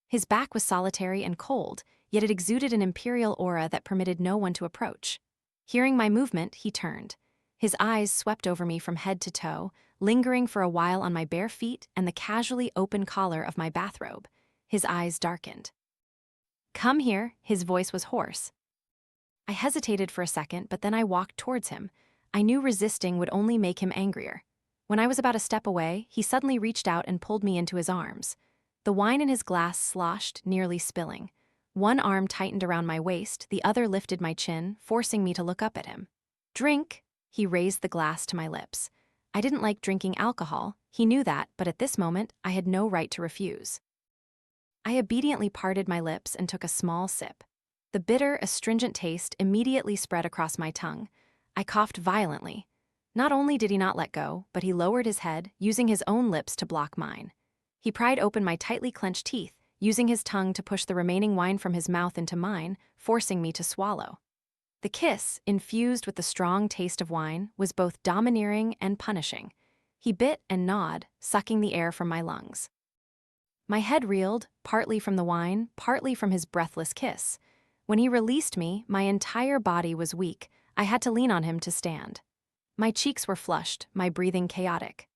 His back was solitary and cold, yet it exuded an imperial aura that permitted no one to approach. Hearing my movement, he turned. His eyes swept over me from head to toe, lingering for a while on my bare feet and the casually open collar of my bathrobe. His eyes darkened. Come here, his voice was hoarse. I hesitated for a second, but then I walked towards him. I knew resisting would only make him angrier. When I was about a step away, he suddenly reached out and pulled me into his arms. The wine in his glass sloshed, nearly spilling. One arm tightened around my waist, the other lifted my chin, forcing me to look up at him. Drink, he raised the glass to my lips. I didn't like drinking alcohol, he knew that, but at this moment, I had no right to refuse. I obediently parted my lips and took a small sip. The bitter, astringent taste immediately spread across my tongue. I coughed violently. Not only did he not let go, but he lowered his head, using his own lips to block mine. He pried open my tightly clenched teeth, using his tongue to push the remaining wine from his mouth into mine, forcing me to swallow. The kiss, infused with the strong taste of wine, was both domineering and punishing. He bit and gnawed, sucking the air from my lungs. My head reeled, partly from the wine, partly from his breathless kiss. When he released me, my entire body was weak. I had to lean on him to stand. My cheeks were flushed, my breathing chaotic.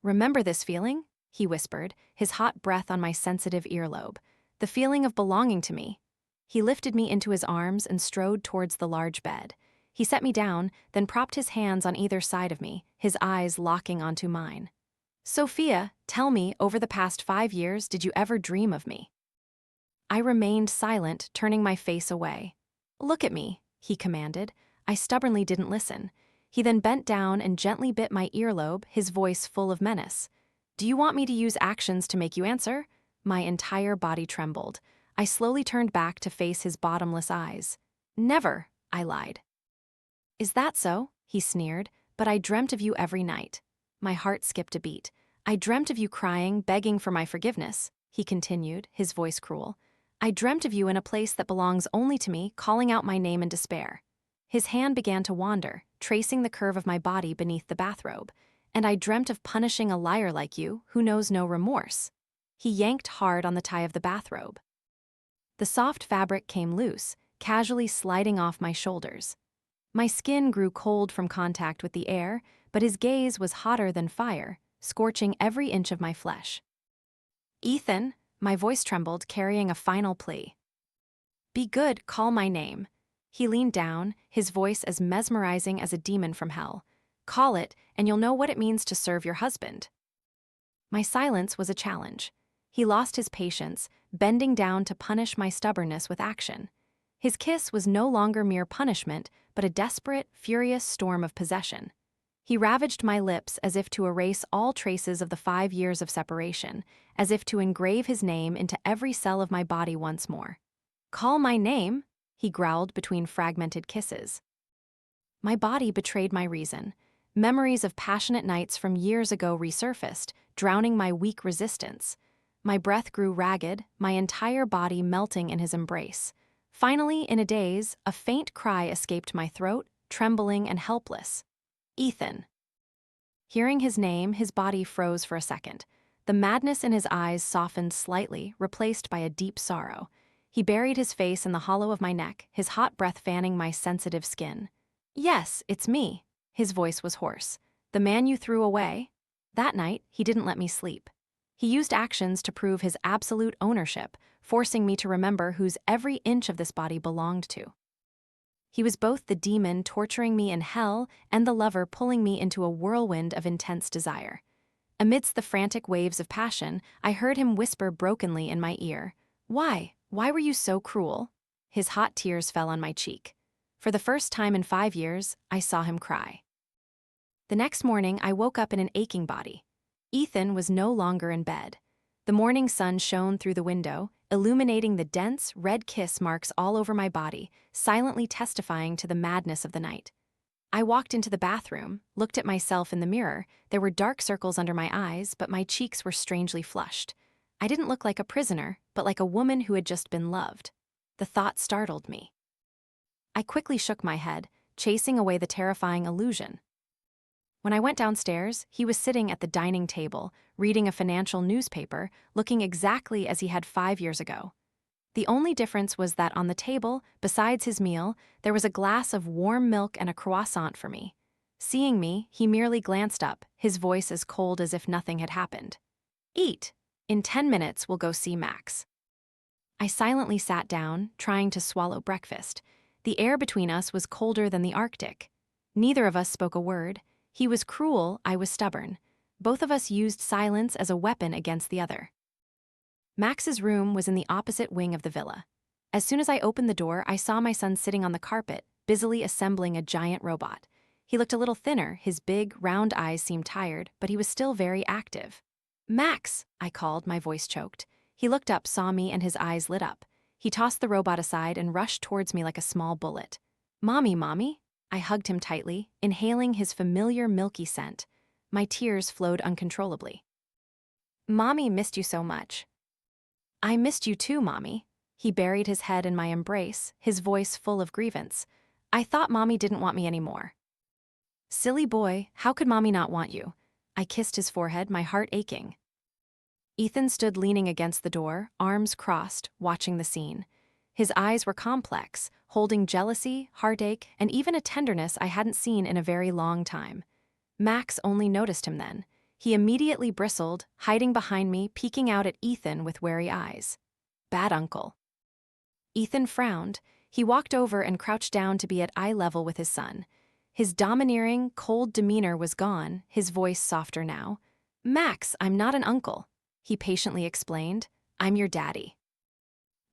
Remember this feeling? He whispered, his hot breath on my sensitive earlobe. The feeling of belonging to me. He lifted me into his arms and strode towards the large bed. He set me down, then propped his hands on either side of me, his eyes locking onto mine. Sophia, tell me, over the past 5 years, did you ever dream of me? I remained silent, turning my face away. Look at me, he commanded. I stubbornly didn't listen. He then bent down and gently bit my earlobe, his voice full of menace. Do you want me to use actions to make you answer? My entire body trembled. I slowly turned back to face his bottomless eyes. Never, I lied. Is that so? He sneered, but I dreamt of you every night. My heart skipped a beat. I dreamt of you crying, begging for my forgiveness, he continued, his voice cruel. I dreamt of you in a place that belongs only to me, calling out my name in despair. His hand began to wander, tracing the curve of my body beneath the bathrobe. And I dreamt of punishing a liar like you, who knows no remorse. He yanked hard on the tie of the bathrobe. The soft fabric came loose, casually sliding off my shoulders. My skin grew cold from contact with the air, but his gaze was hotter than fire, scorching every inch of my flesh. Ethan, my voice trembled, carrying a final plea. Be good, call my name. He leaned down, his voice as mesmerizing as a demon from hell. Call it, and you'll know what it means to serve your husband. My silence was a challenge. He lost his patience, bending down to punish my stubbornness with action. His kiss was no longer mere punishment, but a desperate, furious storm of possession. He ravaged my lips as if to erase all traces of the 5 years of separation, as if to engrave his name into every cell of my body once more. Call my name, he growled between fragmented kisses. My body betrayed my reason. Memories of passionate nights from years ago resurfaced, drowning my weak resistance. My breath grew ragged, my entire body melting in his embrace. Finally, in a daze, a faint cry escaped my throat, trembling and helpless. Ethan. Hearing his name, his body froze for a second. The madness in his eyes softened slightly, replaced by a deep sorrow. He buried his face in the hollow of my neck, his hot breath fanning my sensitive skin. Yes, it's me. His voice was hoarse. The man you threw away? That night, he didn't let me sleep. He used actions to prove his absolute ownership, forcing me to remember whose every inch of this body belonged to. He was both the demon torturing me in hell and the lover pulling me into a whirlwind of intense desire. Amidst the frantic waves of passion, I heard him whisper brokenly in my ear, Why? Why were you so cruel? His hot tears fell on my cheek. For the first time in 5 years, I saw him cry. The next morning, I woke up in an aching body. Ethan was no longer in bed. The morning sun shone through the window, illuminating the dense, red kiss marks all over my body, silently testifying to the madness of the night. I walked into the bathroom, looked at myself in the mirror. There were dark circles under my eyes, but my cheeks were strangely flushed. I didn't look like a prisoner, but like a woman who had just been loved. The thought startled me. I quickly shook my head, chasing away the terrifying illusion. When I went downstairs, he was sitting at the dining table, reading a financial newspaper, looking exactly as he had 5 years ago. The only difference was that on the table, besides his meal, there was a glass of warm milk and a croissant for me. Seeing me, he merely glanced up, his voice as cold as if nothing had happened. Eat. In 10 minutes, we'll go see Max. I silently sat down, trying to swallow breakfast. The air between us was colder than the Arctic. Neither of us spoke a word. He was cruel, I was stubborn. Both of us used silence as a weapon against the other. Max's room was in the opposite wing of the villa. As soon as I opened the door, I saw my son sitting on the carpet, busily assembling a giant robot. He looked a little thinner, his big, round eyes seemed tired, but he was still very active. Max, I called, my voice choked. He looked up, saw me, and his eyes lit up. He tossed the robot aside and rushed towards me like a small bullet. Mommy, Mommy? I hugged him tightly, inhaling his familiar milky scent. My tears flowed uncontrollably. Mommy missed you so much. I missed you too, Mommy. He buried his head in my embrace, his voice full of grievance. I thought Mommy didn't want me anymore. Silly boy, how could Mommy not want you? I kissed his forehead, my heart aching. Ethan stood leaning against the door, arms crossed, watching the scene. His eyes were complex, holding jealousy, heartache, and even a tenderness I hadn't seen in a very long time. Max only noticed him then. He immediately bristled, hiding behind me, peeking out at Ethan with wary eyes. Bad uncle. Ethan frowned, He walked over and crouched down to be at eye level with his son. His domineering, cold demeanor was gone, his voice softer now. "Max, I'm not an uncle," he patiently explained. "I'm your daddy."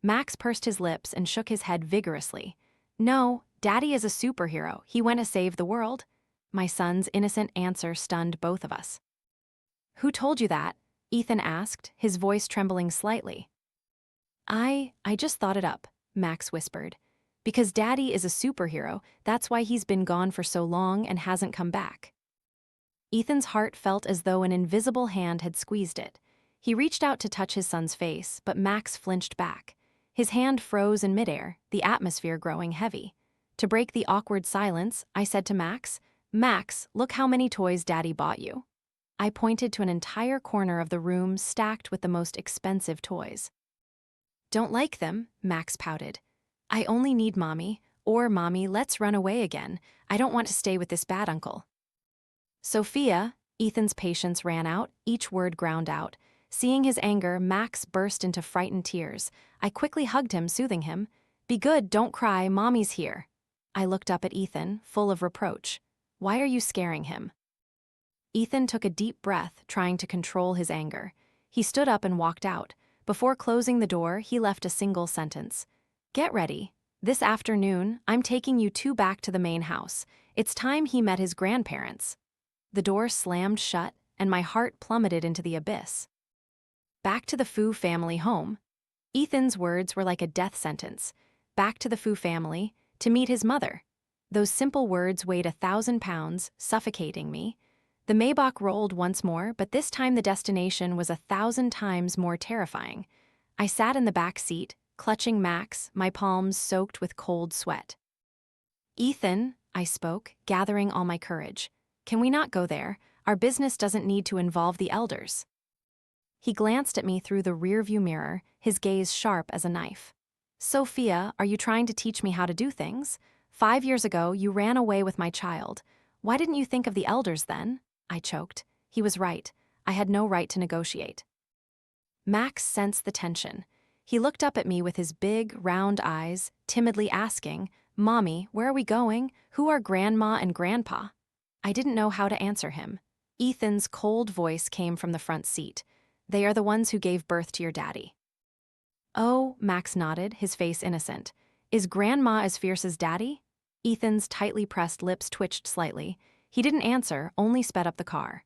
Max pursed his lips and shook his head vigorously. "No, Daddy is a superhero. He went to save the world." My son's innocent answer stunned both of us. "Who told you that?" Ethan asked, his voice trembling slightly. I just thought it up," Max whispered. "Because Daddy is a superhero, that's why he's been gone for so long and hasn't come back." Ethan's heart felt as though an invisible hand had squeezed it. He reached out to touch his son's face, but Max flinched back. His hand froze in midair, the atmosphere growing heavy. To break the awkward silence, I said to Max, "Max, look how many toys Daddy bought you." I pointed to an entire corner of the room stacked with the most expensive toys. "Don't like them," Max pouted. "I only need Mommy, or Mommy, let's run away again. I don't want to stay with this bad uncle." "Sophia," Ethan's patience ran out, each word ground out. Seeing his anger, Max burst into frightened tears. I quickly hugged him, soothing him. "Be good, don't cry, Mommy's here." I looked up at Ethan, full of reproach. "Why are you scaring him?" Ethan took a deep breath, trying to control his anger. He stood up and walked out. Before closing the door, he left a single sentence. "Get ready. This afternoon, I'm taking you two back to the main house. It's time he met his grandparents." The door slammed shut, and my heart plummeted into the abyss. Back to the Fu family home. Ethan's words were like a death sentence. Back to the Fu family, to meet his mother. Those simple words weighed 1,000 pounds, suffocating me. The Maybach rolled once more, but this time the destination was 1,000 times more terrifying. I sat in the back seat, clutching Max, my palms soaked with cold sweat. "Ethan," I spoke, gathering all my courage. "Can we not go there? Our business doesn't need to involve the elders." He glanced at me through the rearview mirror, his gaze sharp as a knife. "Sophia, are you trying to teach me how to do things? 5 years ago, you ran away with my child. Why didn't you think of the elders then?" I choked. He was right. I had no right to negotiate. Max sensed the tension. He looked up at me with his big, round eyes, timidly asking, "Mommy, where are we going? Who are Grandma and Grandpa?" I didn't know how to answer him. Ethan's cold voice came from the front seat. "They are the ones who gave birth to your daddy." "Oh," Max nodded, his face innocent. "Is Grandma as fierce as Daddy?" Ethan's tightly pressed lips twitched slightly. He didn't answer, only sped up the car.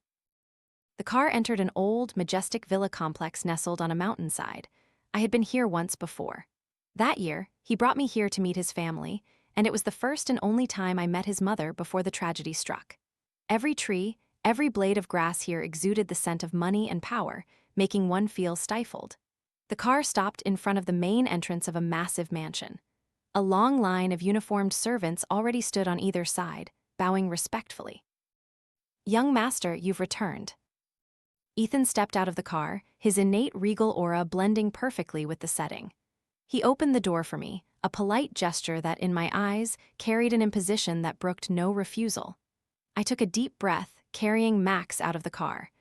The car entered an old, majestic villa complex nestled on a mountainside. I had been here once before. That year, he brought me here to meet his family, and it was the first and only time I met his mother before the tragedy struck. Every tree, every blade of grass here exuded the scent of money and power, making one feel stifled. The car stopped in front of the main entrance of a massive mansion. A long line of uniformed servants already stood on either side, bowing respectfully. "Young master, you've returned." Ethan stepped out of the car, his innate regal aura blending perfectly with the setting. He opened the door for me, a polite gesture that, in my eyes, carried an imposition that brooked no refusal. I took a deep breath, carrying Max out of the car.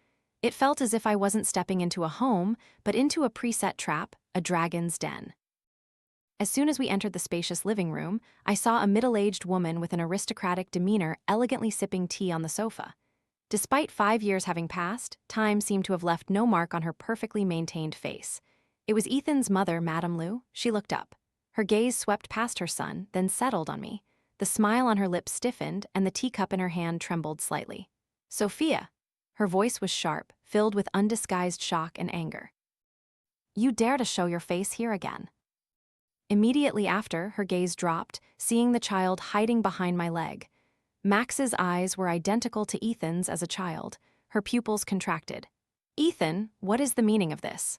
It felt as if I wasn't stepping into a home, but into a preset trap, a dragon's den. As soon as we entered the spacious living room, I saw a middle-aged woman with an aristocratic demeanor elegantly sipping tea on the sofa. Despite 5 years having passed, time seemed to have left no mark on her perfectly maintained face. It was Ethan's mother, Madame Lou. She looked up. Her gaze swept past her son, then settled on me. The smile on her lips stiffened, and the teacup in her hand trembled slightly. "Sophia." Her voice was sharp, filled with undisguised shock and anger. "You dare to show your face here again." Immediately after, her gaze dropped, seeing the child hiding behind my leg. Max's eyes were identical to Ethan's as a child. Her pupils contracted. "Ethan, what is the meaning of this?"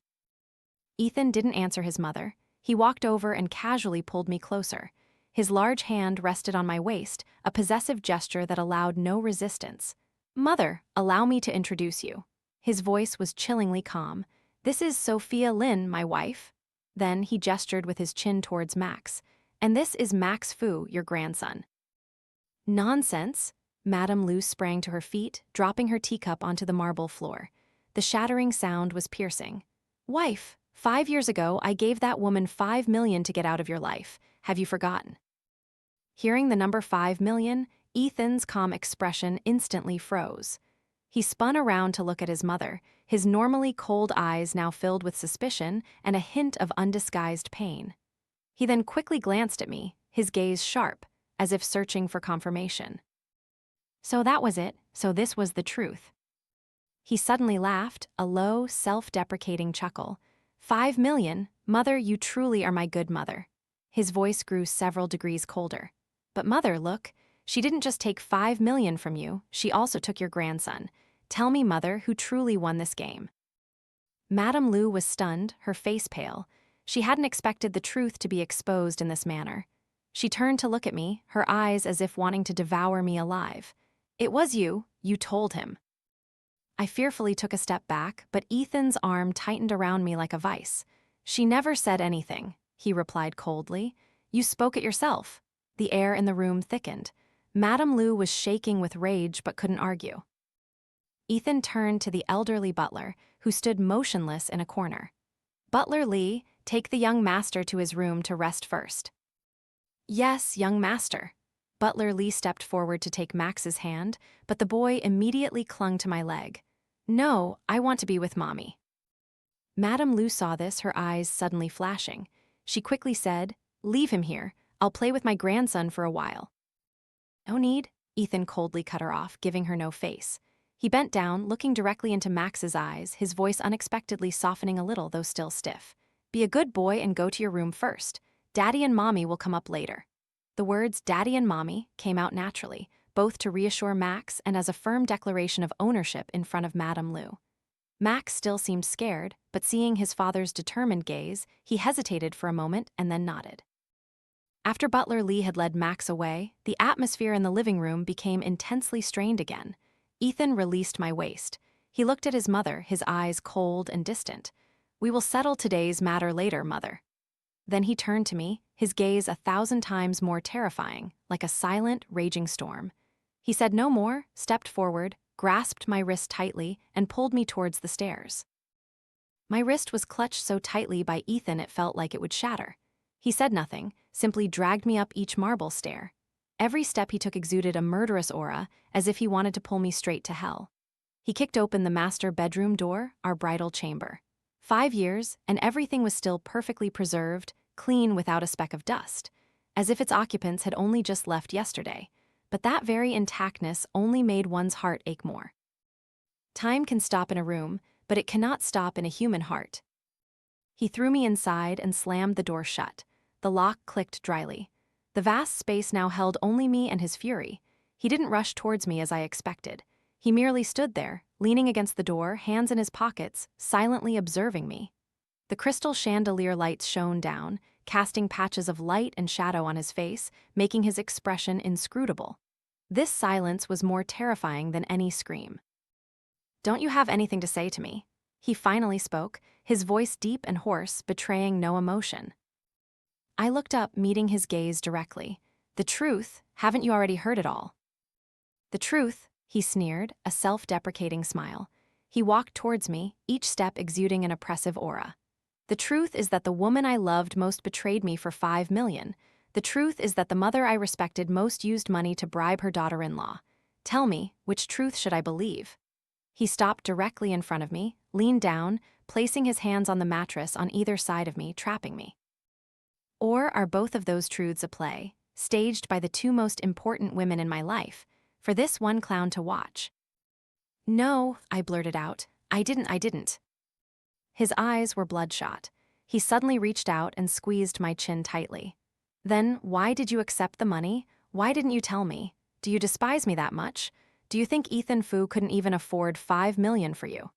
Ethan didn't answer his mother. He walked over and casually pulled me closer. His large hand rested on my waist, a possessive gesture that allowed no resistance. "Mother, allow me to introduce you." His voice was chillingly calm. "This is Sophia Lin, my wife." Then he gestured with his chin towards Max. "And this is Max Fu, your grandson." "Nonsense!" Madame Lu sprang to her feet, dropping her teacup onto the marble floor. The shattering sound was piercing. "Wife, 5 years ago I gave that woman 5 million to get out of your life. Have you forgotten? Hearing the number 5 million, Ethan's calm expression instantly froze. He spun around to look at his mother, his normally cold eyes now filled with suspicion and a hint of undisguised pain. He then quickly glanced at me, his gaze sharp, as if searching for confirmation. So that was it, so this was the truth. He suddenly laughed, a low, self-deprecating chuckle. 5 million, mother, you truly are my good mother. His voice grew several degrees colder. But mother, look, she didn't just take 5 million from you, she also took your grandson. Tell me, mother, who truly won this game. Madame Lu was stunned, her face pale. She hadn't expected the truth to be exposed in this manner. She turned to look at me, her eyes as if wanting to devour me alive. It was you told him. I fearfully took a step back, but Ethan's arm tightened around me like a vice. She never said anything, he replied coldly. You spoke it yourself. The air in the room thickened. Madame Lu was shaking with rage but couldn't argue. Ethan turned to the elderly butler, who stood motionless in a corner. Butler Lee, take the young master to his room to rest first. Yes, young master. Butler Lee stepped forward to take Max's hand, but the boy immediately clung to my leg. No, I want to be with Mommy. Madame Lu saw this, her eyes suddenly flashing. She quickly said, Leave him here. I'll play with my grandson for a while. No need, Ethan coldly cut her off, giving her no face. He bent down, looking directly into Max's eyes, his voice unexpectedly softening a little, though still stiff. Be a good boy and go to your room first. Daddy and Mommy will come up later. The words Daddy and Mommy came out naturally, both to reassure Max and as a firm declaration of ownership in front of Madame Lu. Max still seemed scared, but seeing his father's determined gaze, he hesitated for a moment and then nodded. After Butler Lee had led Max away, the atmosphere in the living room became intensely strained again. Ethan released my waist. He looked at his mother, his eyes cold and distant. We will settle today's matter later, mother. Then he turned to me, his gaze 1,000 times more terrifying, like a silent, raging storm. He said no more, stepped forward, grasped my wrist tightly, and pulled me towards the stairs. My wrist was clutched so tightly by Ethan it felt like it would shatter. He said nothing, simply dragged me up each marble stair. Every step he took exuded a murderous aura, as if he wanted to pull me straight to hell. He kicked open the master bedroom door, our bridal chamber. 5 years, and everything was still perfectly preserved, clean without a speck of dust, as if its occupants had only just left yesterday. But that very intactness only made one's heart ache more. Time can stop in a room, but it cannot stop in a human heart. He threw me inside and slammed the door shut. The lock clicked dryly. The vast space now held only me and his fury. He didn't rush towards me as I expected. He merely stood there, leaning against the door, hands in his pockets, silently observing me. The crystal chandelier lights shone down, casting patches of light and shadow on his face, making his expression inscrutable. This silence was more terrifying than any scream. Don't you have anything to say to me? He finally spoke, his voice deep and hoarse, betraying no emotion. I looked up, meeting his gaze directly. The truth, haven't you already heard it all? The truth, he sneered, a self-deprecating smile. He walked towards me, each step exuding an oppressive aura. The truth is that the woman I loved most betrayed me for 5 million. The truth is that the mother I respected most used money to bribe her daughter-in-law. Tell me, which truth should I believe? He stopped directly in front of me, leaned down, placing his hands on the mattress on either side of me, trapping me. Or are both of those truths a play, staged by the two most important women in my life, for this one clown to watch? No, I blurted out. I didn't. His eyes were bloodshot. He suddenly reached out and squeezed my chin tightly. Then, why did you accept the money? Why didn't you tell me? Do you despise me that much? Do you think Ethan Fu couldn't even afford 5 million for you?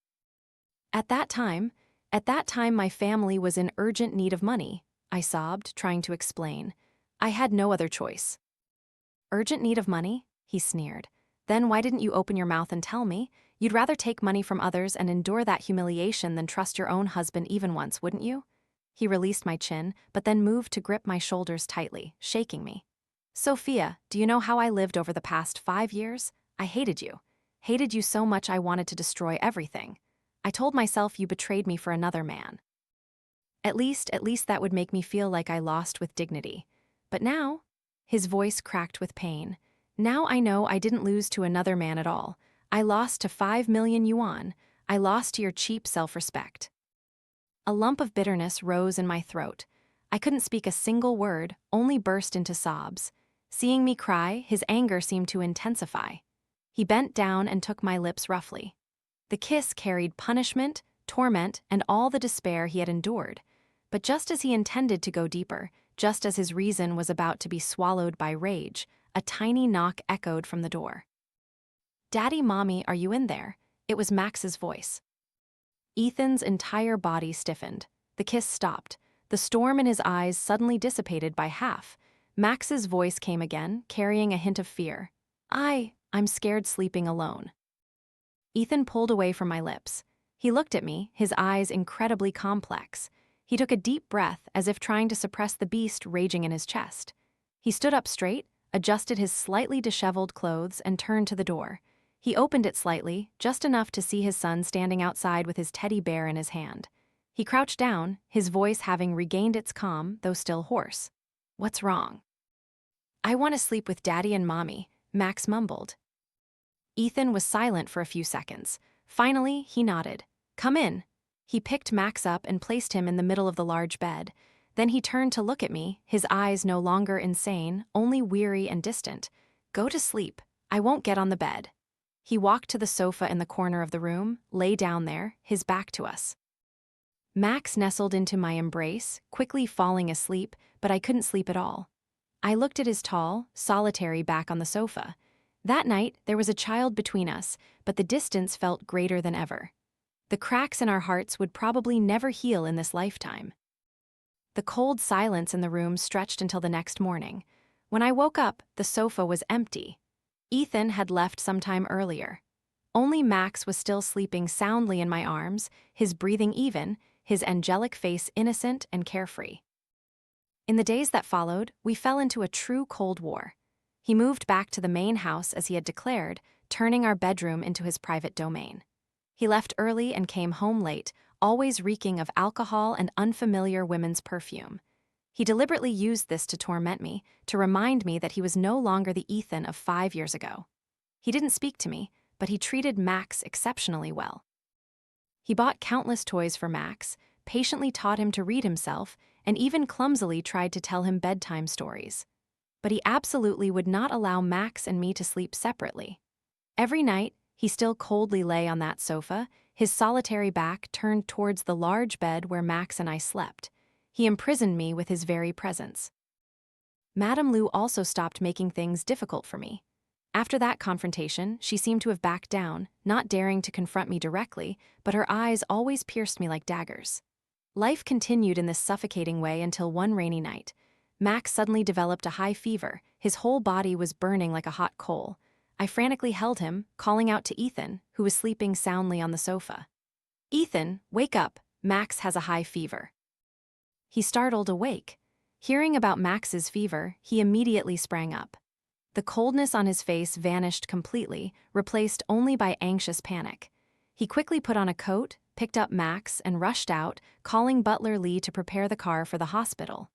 At that time my family was in urgent need of money, I sobbed, trying to explain. I had no other choice. Urgent need of money? He sneered. Then why didn't you open your mouth and tell me? You'd rather take money from others and endure that humiliation than trust your own husband even once, wouldn't you? He released my chin, but then moved to grip my shoulders tightly, shaking me. Sophia, do you know how I lived over the past 5 years? I hated you. Hated you so much I wanted to destroy everything. I told myself you betrayed me for another man. At least that would make me feel like I lost with dignity. But now, his voice cracked with pain. Now I know I didn't lose to another man at all. I lost to 5 million yuan. I lost to your cheap self-respect. A lump of bitterness rose in my throat. I couldn't speak a single word, only burst into sobs. Seeing me cry, his anger seemed to intensify. He bent down and took my lips roughly. The kiss carried punishment, torment, and all the despair he had endured. But just as he intended to go deeper, just as his reason was about to be swallowed by rage, a tiny knock echoed from the door. "Daddy, Mommy, are you in there?" It was Max's voice. Ethan's entire body stiffened. The kiss stopped. The storm in his eyes suddenly dissipated by half. Max's voice came again, carrying a hint of fear. I'm scared sleeping alone." Ethan pulled away from my lips. He looked at me, his eyes incredibly complex. He took a deep breath, as if trying to suppress the beast raging in his chest. He stood up straight, adjusted his slightly disheveled clothes, and turned to the door. He opened it slightly, just enough to see his son standing outside with his teddy bear in his hand. He crouched down, his voice having regained its calm, though still hoarse. "What's wrong?" "I want to sleep with Daddy and Mommy," Max mumbled. Ethan was silent for a few seconds. Finally, he nodded. "Come in." He picked Max up and placed him in the middle of the large bed. Then he turned to look at me, his eyes no longer insane, only weary and distant. "Go to sleep. I won't get on the bed." He walked to the sofa in the corner of the room, lay down there, his back to us. Max nestled into my embrace, quickly falling asleep, but I couldn't sleep at all. I looked at his tall, solitary back on the sofa. That night, there was a child between us, but the distance felt greater than ever. The cracks in our hearts would probably never heal in this lifetime. The cold silence in the room stretched until the next morning. When I woke up, the sofa was empty. Ethan had left some time earlier. Only Max was still sleeping soundly in my arms, his breathing even, his angelic face innocent and carefree. In the days that followed, we fell into a true Cold War. He moved back to the main house as he had declared, turning our bedroom into his private domain. He left early and came home late, always reeking of alcohol and unfamiliar women's perfume. He deliberately used this to torment me, to remind me that he was no longer the Ethan of 5 years ago. He didn't speak to me, but he treated Max exceptionally well. He bought countless toys for Max, patiently taught him to read himself, and even clumsily tried to tell him bedtime stories. But he absolutely would not allow Max and me to sleep separately. Every night, he still coldly lay on that sofa, his solitary back turned towards the large bed where Max and I slept. He imprisoned me with his very presence. Madame Lu also stopped making things difficult for me. After that confrontation, she seemed to have backed down, not daring to confront me directly, but her eyes always pierced me like daggers. Life continued in this suffocating way until one rainy night. Max suddenly developed a high fever. His whole body was burning like a hot coal. I frantically held him, calling out to Ethan, who was sleeping soundly on the sofa. "Ethan, wake up. Max has a high fever." He startled awake. Hearing about Max's fever, he immediately sprang up. The coldness on his face vanished completely, replaced only by anxious panic. He quickly put on a coat, picked up Max, and rushed out, calling Butler Lee to prepare the car for the hospital.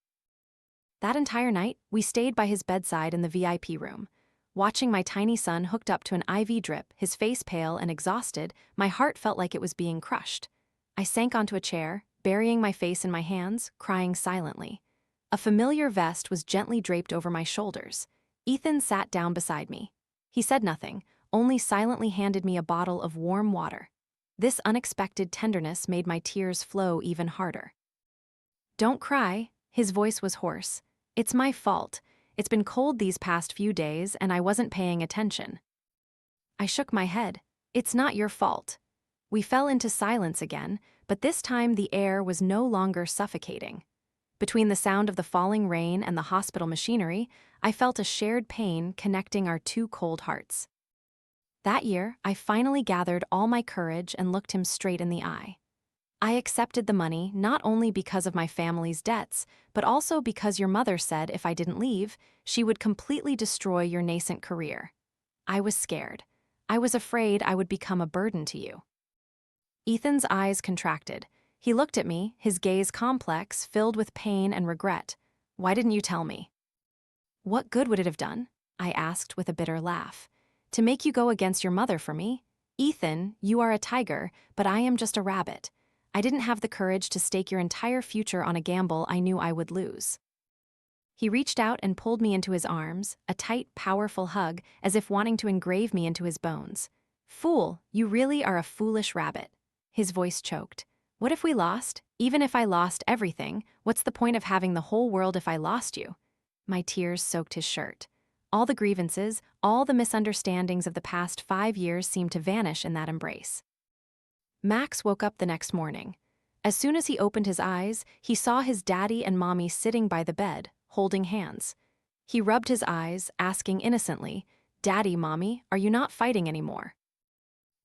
That entire night, we stayed by his bedside in the VIP room. Watching my tiny son hooked up to an IV drip, his face pale and exhausted, my heart felt like it was being crushed. I sank onto a chair, burying my face in my hands, crying silently. A familiar vest was gently draped over my shoulders. Ethan sat down beside me. He said nothing, only silently handed me a bottle of warm water. This unexpected tenderness made my tears flow even harder. "Don't cry," his voice was hoarse. "It's my fault. It's been cold these past few days and I wasn't paying attention." I shook my head. "It's not your fault." We fell into silence again, but this time the air was no longer suffocating. Between the sound of the falling rain and the hospital machinery, I felt a shared pain connecting our two cold hearts. That year, I finally gathered all my courage and looked him straight in the eye. "I accepted the money not only because of my family's debts, but also because your mother said if I didn't leave, she would completely destroy your nascent career. I was scared. I was afraid I would become a burden to you." Ethan's eyes contracted. He looked at me, his gaze complex, filled with pain and regret. "Why didn't you tell me?" What good would it have done? I asked with a bitter laugh. To make you go against your mother for me? Ethan, you are a tiger, but I am just a rabbit. I didn't have the courage to stake your entire future on a gamble I knew I would lose. He reached out and pulled me into his arms, a tight, powerful hug, as if wanting to engrave me into his bones. Fool, you really are a foolish rabbit. His voice choked. What if we lost? Even if I lost everything, what's the point of having the whole world if I lost you? My tears soaked his shirt. All the grievances, all the misunderstandings of the past 5 years seemed to vanish in that embrace. Max woke up the next morning. As soon as he opened his eyes, he saw his daddy and mommy sitting by the bed, holding hands. He rubbed his eyes, asking innocently, "Daddy, Mommy, are you not fighting anymore?"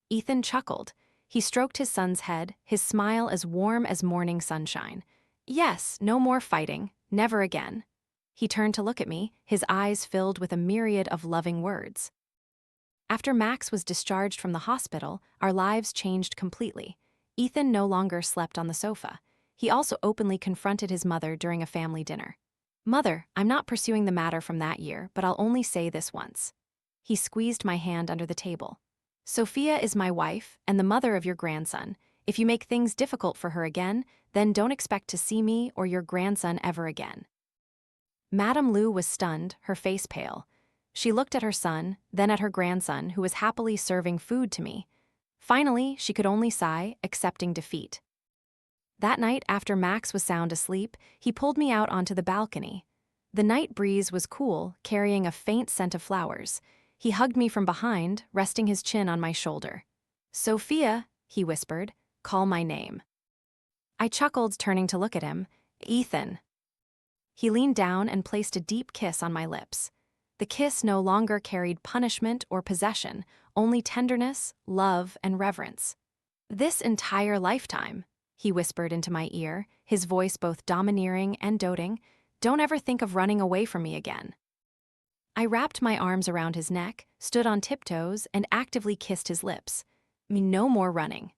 Ethan chuckled. He stroked his son's head, his smile as warm as morning sunshine. Yes, no more fighting, never again. He turned to look at me, his eyes filled with a myriad of loving words. After Max was discharged from the hospital, our lives changed completely. Ethan no longer slept on the sofa. He also openly confronted his mother during a family dinner. "Mother, I'm not pursuing the matter from that year, but I'll only say this once." He squeezed my hand under the table. "Sophia is my wife and the mother of your grandson. If you make things difficult for her again, then don't expect to see me or your grandson ever again." Madame Lou was stunned, her face pale. She looked at her son, then at her grandson, who was happily serving food to me. Finally, she could only sigh, accepting defeat. That night, after Max was sound asleep, he pulled me out onto the balcony. The night breeze was cool, carrying a faint scent of flowers. He hugged me from behind, resting his chin on my shoulder. "Sophia," he whispered, "call my name." I chuckled, turning to look at him. "Ethan." He leaned down and placed a deep kiss on my lips. The kiss no longer carried punishment or possession, only tenderness, love, and reverence. "This entire lifetime," he whispered into my ear, his voice both domineering and doting, "don't ever think of running away from me again." I wrapped my arms around his neck, stood on tiptoes, and actively kissed his lips. "No more running.